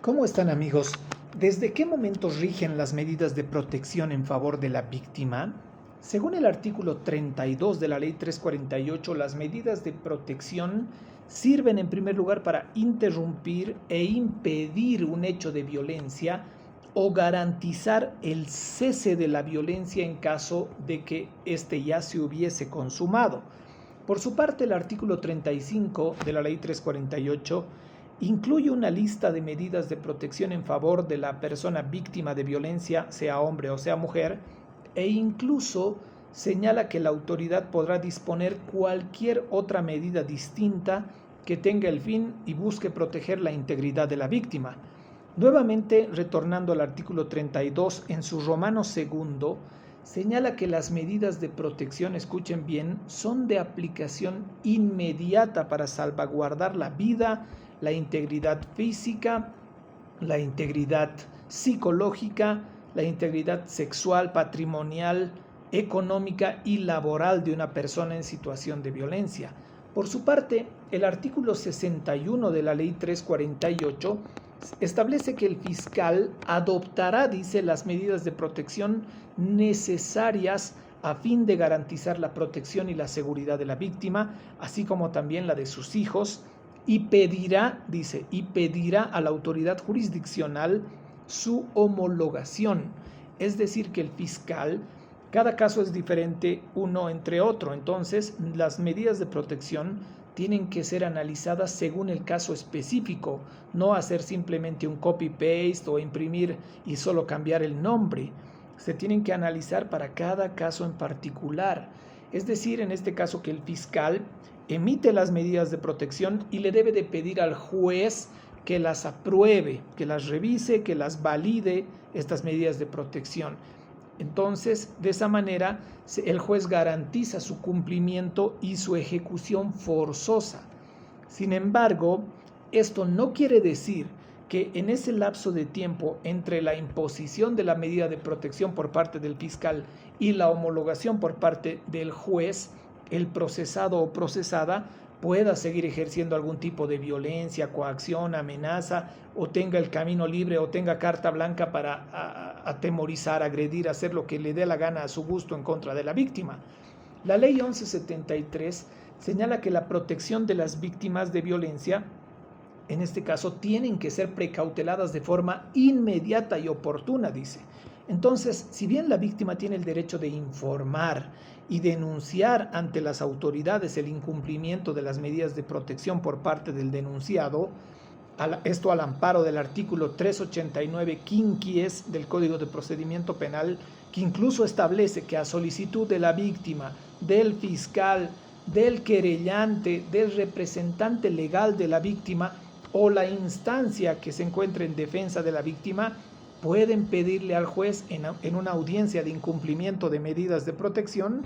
¿Cómo están, amigos? ¿Desde qué momento rigen las medidas de protección en favor de la víctima? Según el artículo 32 de la Ley 348, las medidas de protección sirven en primer lugar para interrumpir e impedir un hecho de violencia o garantizar el cese de la violencia en caso de que éste ya se hubiese consumado. Por su parte, el artículo 35 de la Ley 348 incluye una lista de medidas de protección en favor de la persona víctima de violencia, sea hombre o sea mujer, e incluso señala que la autoridad podrá disponer cualquier otra medida distinta que tenga el fin y busque proteger la integridad de la víctima. Nuevamente, retornando al artículo 32, en su Romano segundo, señala que las medidas de protección, escuchen bien, son de aplicación inmediata para salvaguardar la vida, la integridad física, la integridad psicológica, la integridad sexual, patrimonial, económica y laboral de una persona en situación de violencia. Por su parte, el artículo 61 de la Ley 348 establece que el fiscal adoptará, dice, las medidas de protección necesarias a fin de garantizar la protección y la seguridad de la víctima, así como también la de sus hijos, y pedirá, dice, y pedirá a la autoridad jurisdiccional su homologación. Es decir, que el fiscal, cada caso es diferente uno entre otro, entonces las medidas de protección tienen que ser analizadas según el caso específico, no hacer simplemente un copy-paste o imprimir y solo cambiar el nombre. Se tienen que analizar para cada caso en particular. Es decir, en este caso que el fiscal emite las medidas de protección y le debe de pedir al juez que las apruebe, que las revise, que las valide estas medidas de protección. Entonces, de esa manera, el juez garantiza su cumplimiento y su ejecución forzosa. Sin embargo, esto no quiere decir que en ese lapso de tiempo entre la imposición de la medida de protección por parte del fiscal y la homologación por parte del juez, el procesado o procesada pueda seguir ejerciendo algún tipo de violencia, coacción, amenaza, o tenga el camino libre o tenga carta blanca para atemorizar, agredir, hacer lo que le dé la gana a su gusto en contra de la víctima. La ley 1173 señala que la protección de las víctimas de violencia, en este caso, tienen que ser precauteladas de forma inmediata y oportuna, dice. Entonces, si bien la víctima tiene el derecho de informar y denunciar ante las autoridades el incumplimiento de las medidas de protección por parte del denunciado, esto al amparo del artículo 389 quinquies del Código de Procedimiento Penal, que incluso establece que a solicitud de la víctima, del fiscal, del querellante, del representante legal de la víctima o la instancia que se encuentre en defensa de la víctima, pueden pedirle al juez en una audiencia de incumplimiento de medidas de protección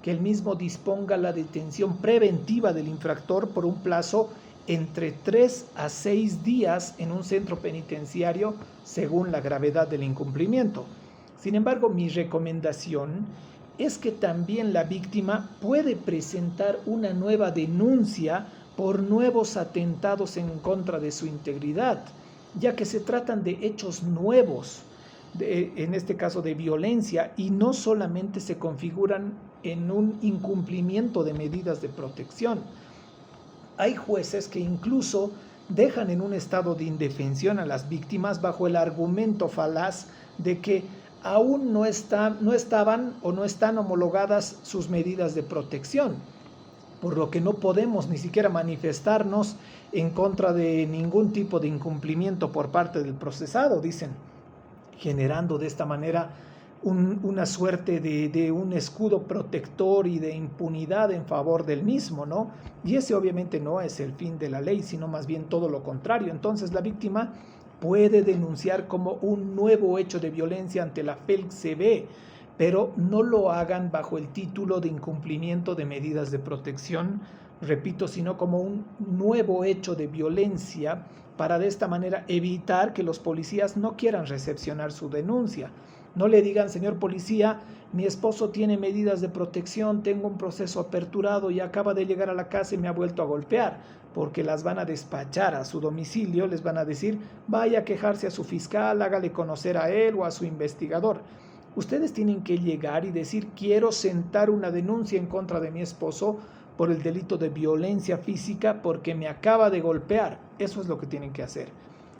que el mismo disponga la detención preventiva del infractor por un plazo entre 3 a 6 días en un centro penitenciario según la gravedad del incumplimiento. Sin embargo, mi recomendación es que también la víctima puede presentar una nueva denuncia por nuevos atentados en contra de su integridad, ya que se tratan de hechos nuevos, en este caso de violencia, y no solamente se configuran en un incumplimiento de medidas de protección. Hay jueces que incluso dejan en un estado de indefensión a las víctimas bajo el argumento falaz de que aún no estaban o no están homologadas sus medidas de protección, por lo que no podemos ni siquiera manifestarnos en contra de ningún tipo de incumplimiento por parte del procesado, dicen, generando de esta manera una suerte de un escudo protector y de impunidad en favor del mismo, ¿no? Y ese obviamente no es el fin de la ley, sino más bien todo lo contrario. Entonces la víctima puede denunciar como un nuevo hecho de violencia ante la FELCB, pero no lo hagan bajo el título de incumplimiento de medidas de protección, repito, sino como un nuevo hecho de violencia para de esta manera evitar que los policías no quieran recepcionar su denuncia. No le digan, señor policía, mi esposo tiene medidas de protección, tengo un proceso aperturado y acaba de llegar a la casa y me ha vuelto a golpear, porque las van a despachar a su domicilio, les van a decir, vaya a quejarse a su fiscal, hágale conocer a él o a su investigador. Ustedes tienen que llegar y decir, quiero sentar una denuncia en contra de mi esposo por el delito de violencia física porque me acaba de golpear. Eso es lo que tienen que hacer.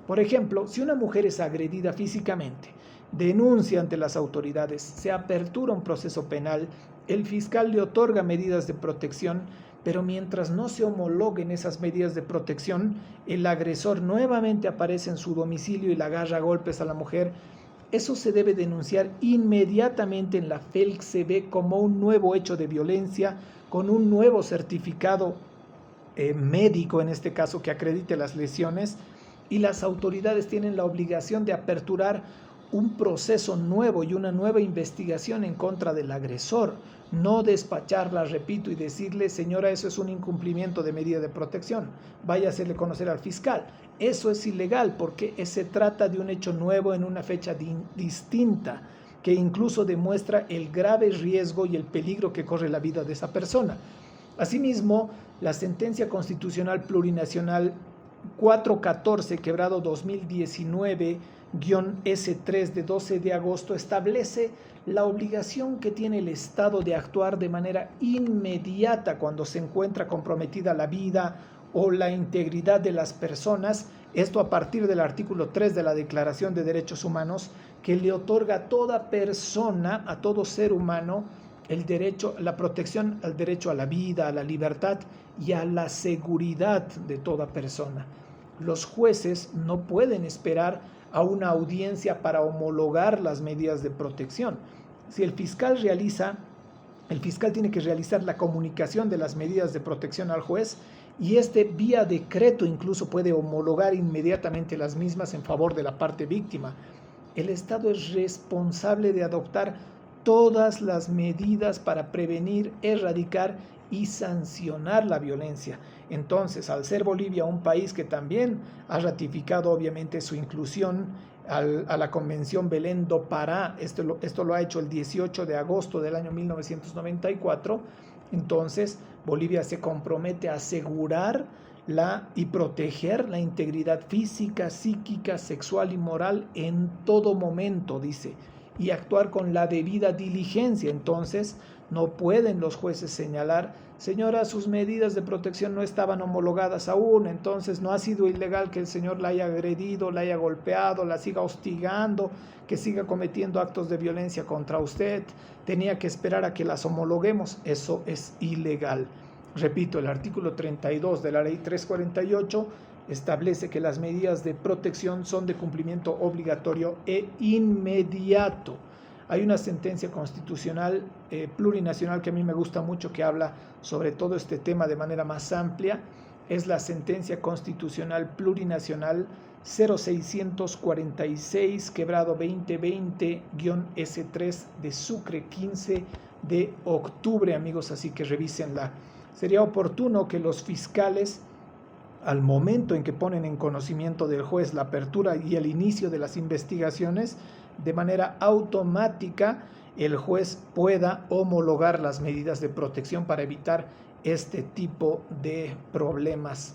Por ejemplo, si una mujer es agredida físicamente, denuncia ante las autoridades, se apertura un proceso penal, el fiscal le otorga medidas de protección, pero mientras no se homologuen esas medidas de protección, el agresor nuevamente aparece en su domicilio y la agarra a golpes a la mujer. Eso se debe denunciar inmediatamente en la FELC-CB como un nuevo hecho de violencia, con un nuevo certificado médico, en este caso, que acredite las lesiones, y las autoridades tienen la obligación de aperturar un proceso nuevo y una nueva investigación en contra del agresor, no despacharla, repito, y decirle, señora, eso es un incumplimiento de medida de protección, vaya a hacerle conocer al fiscal. Eso es ilegal porque se trata de un hecho nuevo en una fecha distinta, que incluso demuestra el grave riesgo y el peligro que corre la vida de esa persona. Asimismo, la sentencia constitucional plurinacional 414, quebrado 2019-S3 de 12 de agosto, establece la obligación que tiene el Estado de actuar de manera inmediata cuando se encuentra comprometida la vida o la integridad de las personas, esto a partir del artículo 3 de la Declaración de Derechos Humanos, que le otorga a toda persona, a todo ser humano, el derecho, la protección al derecho a la vida, a la libertad y a la seguridad de toda persona. Los jueces no pueden esperar a una audiencia para homologar las medidas de protección. Si el fiscal tiene que realizar la comunicación de las medidas de protección al juez y vía decreto incluso puede homologar inmediatamente las mismas en favor de la parte víctima. El Estado es responsable de adoptar todas las medidas para prevenir, erradicar y sancionar la violencia. Entonces, al ser Bolivia un país que también ha ratificado obviamente su inclusión a la Convención Belém do Pará, esto lo ha hecho el 18 de agosto del año 1994, entonces Bolivia se compromete a asegurar y proteger la integridad física, psíquica, sexual y moral en todo momento, dice, y actuar con la debida diligencia. Entonces, no pueden los jueces señalar, señora, sus medidas de protección no estaban homologadas aún, entonces no ha sido ilegal que el señor la haya agredido, la haya golpeado, la siga hostigando, que siga cometiendo actos de violencia contra usted, tenía que esperar a que las homologuemos. Eso es ilegal. Repito, el artículo 32 de la ley 348 establece que las medidas de protección son de cumplimiento obligatorio e inmediato. Hay una sentencia constitucional plurinacional que a mí me gusta mucho, que habla sobre todo este tema de manera más amplia. Es la sentencia constitucional plurinacional 0646, quebrado 2020-S3 de Sucre, 15 de octubre, amigos, así que revísenla. Sería oportuno que los fiscales, al momento en que ponen en conocimiento del juez la apertura y el inicio de las investigaciones, de manera automática el juez pueda homologar las medidas de protección para evitar este tipo de problemas.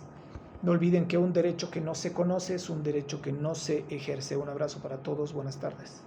No olviden que un derecho que no se conoce es un derecho que no se ejerce. Un abrazo para todos, buenas tardes.